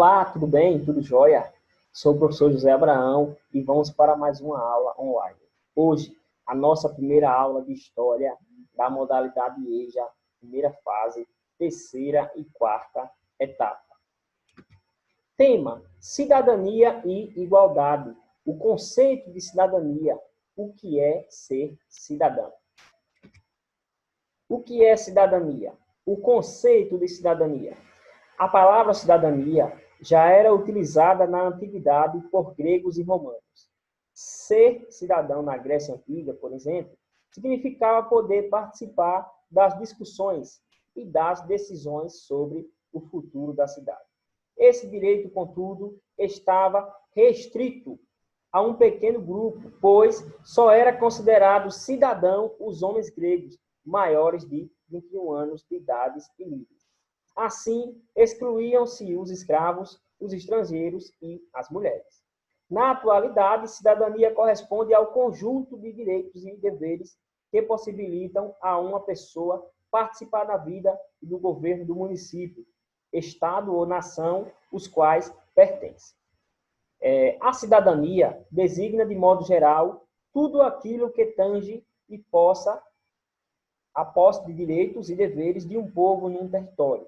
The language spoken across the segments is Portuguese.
Olá, tudo bem? Tudo jóia? Sou o professor José Abraão e vamos para mais uma aula online. Hoje, a nossa primeira aula de História da modalidade EJA, primeira fase, terceira e quarta etapa. Tema: cidadania e igualdade. O conceito de cidadania. O que é ser cidadão? O que é cidadania? O conceito de cidadania. A palavra cidadania já era utilizada na antiguidade por gregos e romanos. Ser cidadão na Grécia Antiga, por exemplo, significava poder participar das discussões e das decisões sobre o futuro da cidade. Esse direito, contudo, estava restrito a um pequeno grupo, pois só era considerado cidadão os homens gregos maiores de 21 anos de idade e livres. Assim, excluíam-se os escravos, os estrangeiros e as mulheres. Na atualidade, cidadania corresponde ao conjunto de direitos e deveres que possibilitam a uma pessoa participar da vida e do governo do município, estado ou nação, os quais pertence. A cidadania designa, de modo geral, tudo aquilo que tange e possa a posse de direitos e deveres de um povo num território.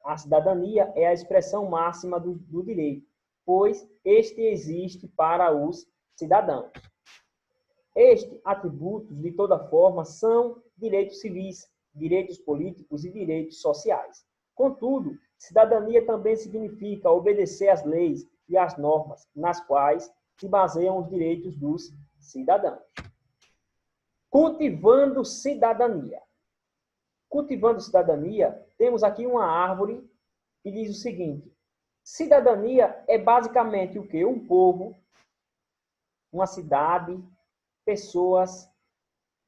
A cidadania é a expressão máxima do direito, pois este existe para os cidadãos. Estes atributos, de toda forma, são direitos civis, direitos políticos e direitos sociais. Contudo, cidadania também significa obedecer às leis e às normas nas quais se baseiam os direitos dos cidadãos. Cultivando cidadania. Cultivando cidadania, temos aqui uma árvore que diz o seguinte: cidadania é basicamente o quê? Um povo, uma cidade, pessoas,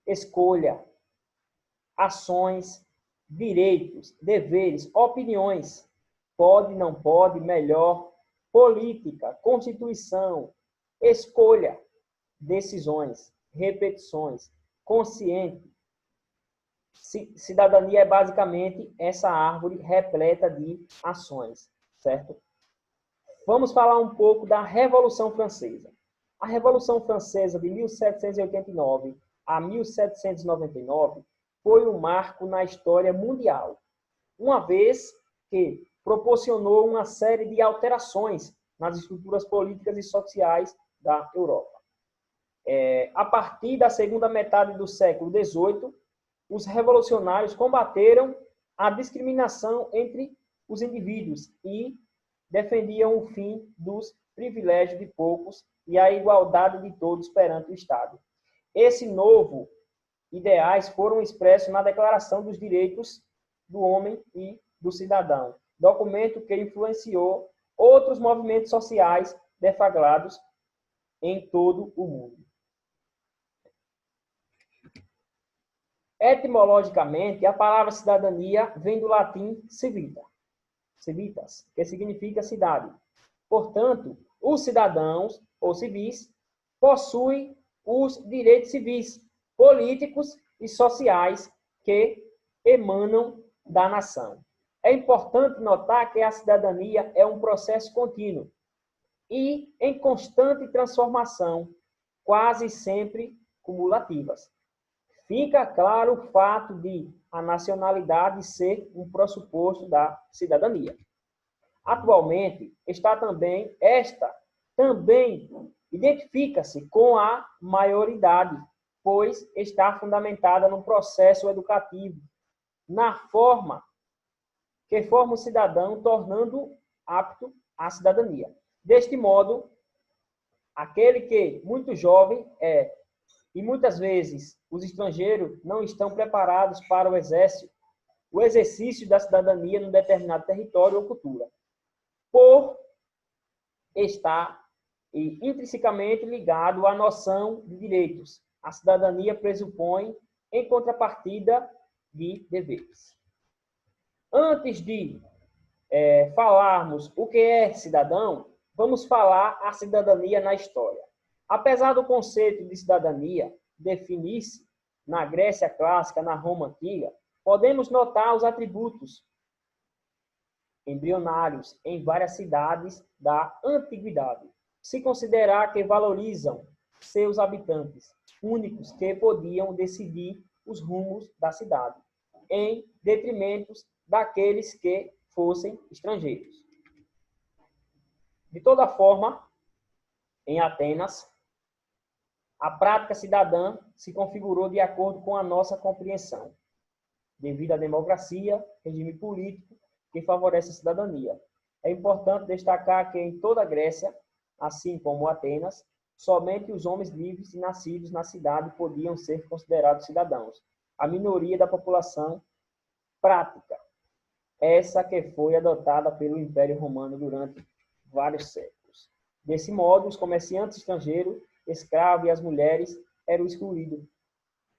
escolha, ações, direitos, deveres, opiniões, pode, não pode, melhor, política, constituição, escolha, decisões, repetições, consciente. Cidadania é basicamente essa árvore repleta de ações, certo? Vamos falar um pouco da Revolução Francesa. A Revolução Francesa de 1789 a 1799 foi um marco na história mundial, uma vez que proporcionou uma série de alterações nas estruturas políticas e sociais da Europa. A partir da segunda metade do século XVIII, os revolucionários combateram a discriminação entre os indivíduos e defendiam o fim dos privilégios de poucos e a igualdade de todos perante o Estado. Esses novos ideais foram expressos na Declaração dos Direitos do Homem e do Cidadão, documento que influenciou outros movimentos sociais deflagrados em todo o mundo. Etimologicamente, a palavra cidadania vem do latim civita, civitas, que significa cidade. Portanto, os cidadãos ou civis possuem os direitos civis, políticos e sociais que emanam da nação. É importante notar que a cidadania é um processo contínuo e em constante transformação, quase sempre cumulativas. Fica claro o fato de a nacionalidade ser um pressuposto da cidadania. Atualmente, esta também identifica-se com a maioridade, pois está fundamentada no processo educativo, na forma que forma o cidadão, tornando apto à cidadania. Deste modo, aquele que muito jovem e muitas vezes os estrangeiros não estão preparados para o exercício da cidadania num determinado território ou cultura, por estar intrinsecamente ligado à noção de direitos. A cidadania pressupõe, em contrapartida, de deveres. Antes de falarmos o que é cidadão, vamos falar a cidadania na história. Apesar do conceito de cidadania definir-se na Grécia clássica, na Roma antiga, podemos notar os atributos embrionários em várias cidades da antiguidade. Se considerar que valorizam seus habitantes, únicos que podiam decidir os rumos da cidade, em detrimento daqueles que fossem estrangeiros. De toda forma, em Atenas, a prática cidadã se configurou de acordo com a nossa compreensão, devido à democracia, regime político que favorece a cidadania. É importante destacar que em toda a Grécia, assim como Atenas, somente os homens livres e nascidos na cidade podiam ser considerados cidadãos. A minoria da população prática, essa que foi adotada pelo Império Romano durante vários séculos. Desse modo, os comerciantes estrangeiros, escravos e as mulheres eram excluídos.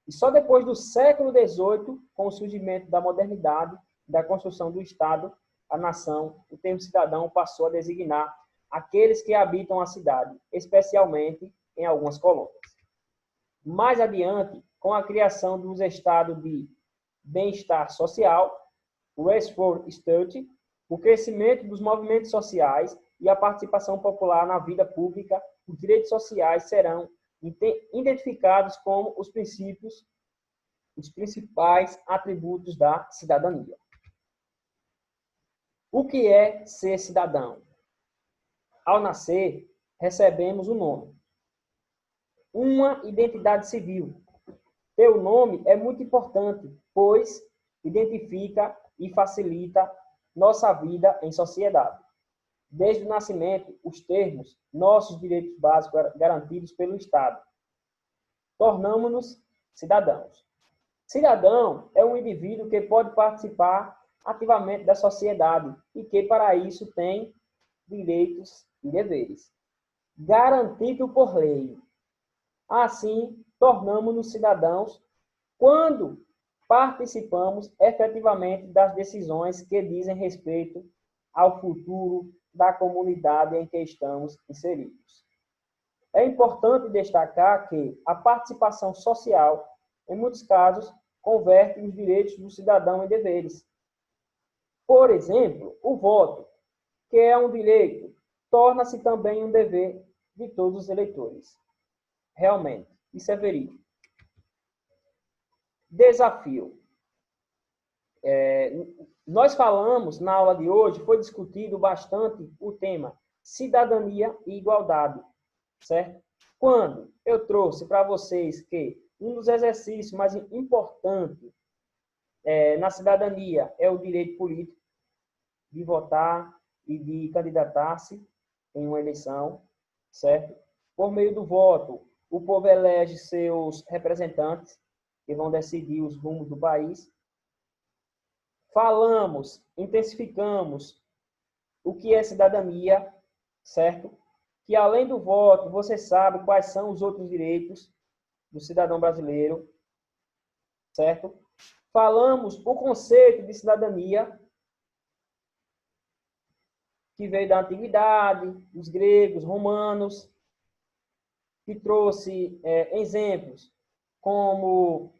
E só depois do século XVIII, com o surgimento da modernidade, da construção do Estado, a nação, o termo cidadão passou a designar aqueles que habitam a cidade, especialmente em algumas colônias. Mais adiante, com a criação dos estados de bem-estar social, o Welfare State, o crescimento dos movimentos sociais e a participação popular na vida pública, os direitos sociais serão identificados como os princípios, os principais atributos da cidadania. O que é ser cidadão? Ao nascer, recebemos um nome, uma identidade civil. Teu nome é muito importante, pois identifica e facilita nossa vida em sociedade. Desde o nascimento, os termos, nossos direitos básicos garantidos pelo Estado. Tornamos-nos cidadãos. Cidadão é um indivíduo que pode participar ativamente da sociedade e que, para isso, tem direitos e deveres, garantido por lei. Assim, tornamos-nos cidadãos quando participamos efetivamente das decisões que dizem respeito ao futuro da comunidade em que estamos inseridos. É importante destacar que a participação social, em muitos casos, converte os direitos do cidadão em deveres. Por exemplo, o voto, que é um direito, torna-se também um dever de todos os eleitores. Realmente, isso é verídico. Desafio. Nós falamos, na aula de hoje, foi discutido bastante o tema cidadania e igualdade, certo? Quando eu trouxe para vocês que um dos exercícios mais importantes na cidadania é o direito político de votar e de candidatar-se em uma eleição, certo? Por meio do voto, o povo elege seus representantes que vão decidir os rumos do país. Falamos, intensificamos o que é cidadania, certo? Que além do voto, você sabe quais são os outros direitos do cidadão brasileiro, certo? Falamos o conceito de cidadania, que veio da antiguidade, dos gregos, romanos, que trouxe exemplos como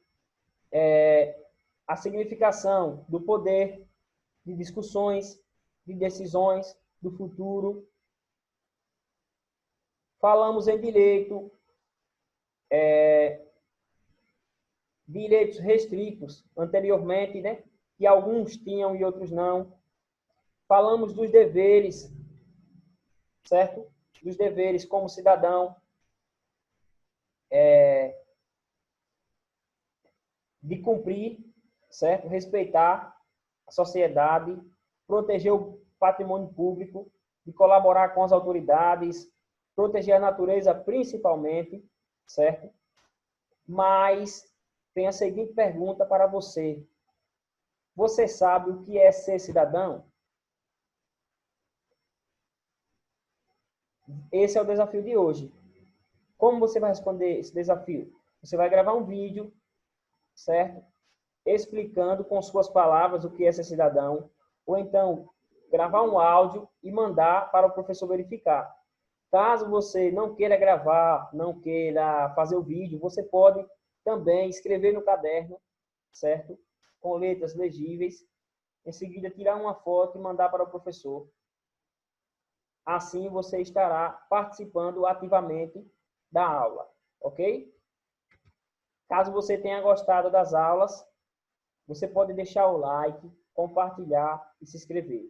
a significação do poder, de discussões, de decisões, do futuro. Falamos em direito, direitos restritos anteriormente, né? Que alguns tinham e outros não. Falamos dos deveres, certo? Dos deveres como cidadão, de cumprir, certo? Respeitar a sociedade, proteger o patrimônio público, de colaborar com as autoridades, proteger a natureza principalmente, certo? Mas tem a seguinte pergunta para você. Você sabe o que é ser cidadão? Esse é o desafio de hoje. Como você vai responder esse desafio? Você vai gravar um vídeo, certo? Explicando com suas palavras o que é ser cidadão, ou então gravar um áudio e mandar para o professor verificar. Caso você não queira gravar, não queira fazer o vídeo, você pode também escrever no caderno, certo? Com letras legíveis, em seguida tirar uma foto e mandar para o professor. Assim você estará participando ativamente da aula, ok? Caso você tenha gostado das aulas, você pode deixar o like, compartilhar e se inscrever.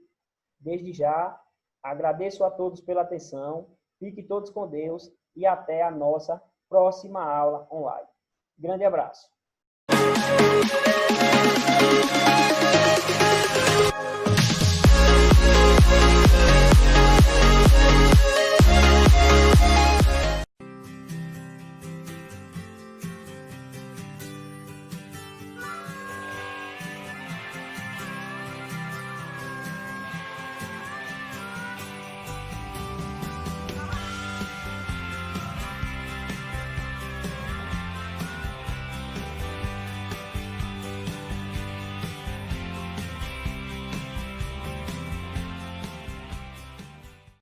Desde já, agradeço a todos pela atenção, fiquem todos com Deus e até a nossa próxima aula online. Grande abraço.